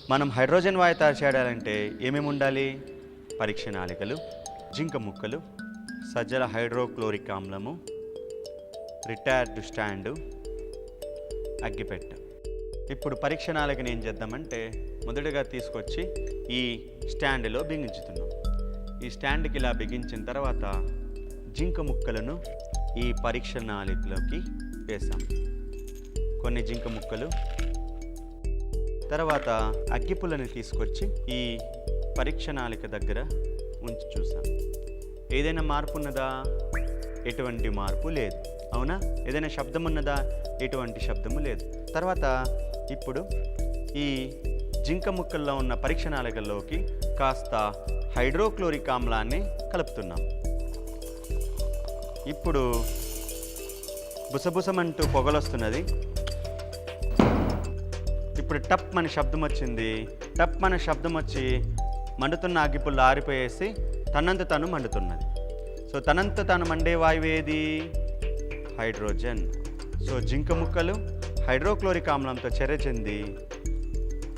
మనం హైడ్రోజన్ వాయు తయారు చేయాలంటే ఏమేమి ఉండాలి? పరీక్ష నాళికలు, జింక ముక్కలు, సజ్జల హైడ్రోక్లోరిక్ ఆమ్లము, రిటైర్డ్ స్టాండు, అగ్గిపెట్ట. ఇప్పుడు పరీక్ష నాళికని ఏం చేద్దామంటే మొదటగా తీసుకొచ్చి ఈ స్టాండ్లో బిగించుతున్నాం. ఈ స్టాండ్కి ఇలా బిగించిన తర్వాత జింక ముక్కలను ఈ పరీక్ష నాళికలోకి వేసాం. కొన్ని జింక ముక్కలు, తర్వాత అగ్గిపుల్లని తీసుకొచ్చి ఈ పరీక్ష నాళిక దగ్గర ఉంచి చూసాం. ఏదైనా మార్పు ఉన్నదా? ఎటువంటి మార్పు లేదు. అవునా? ఏదైనా శబ్దం ఉన్నదా? ఎటువంటి శబ్దము లేదు. తర్వాత ఇప్పుడు ఈ జింక ముక్కల్లో ఉన్న పరీక్ష నాళికల్లోకి కాస్త హైడ్రోక్లోరిక్ ఆమ్లాన్ని కలుపుతున్నాం. ఇప్పుడు బుసబుసమంటూ పొగలొస్తున్నది. ఇప్పుడు టప్ మన శబ్దం వచ్చింది. టప్ మన శబ్దం వచ్చి మండుతున్న అగ్గిపుల్ల ఆరిపోయేసి తనంత తను మండుతున్నది. సో తనంత తాను మండే వాయువు ఏది? హైడ్రోజన్. సో జింక ముక్కలు హైడ్రోక్లోరిక్ ఆమ్లంతో చర్య చెంది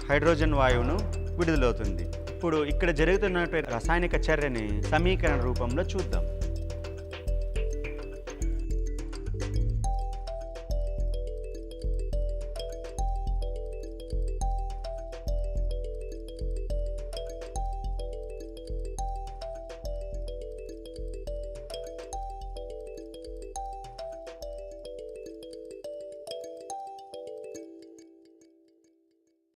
హైడ్రోజన్ వాయువును విడుదలవుతుంది. ఇప్పుడు ఇక్కడ జరుగుతున్నటువంటి రసాయనిక చర్యని సమీకరణ రూపంలో చూద్దాం.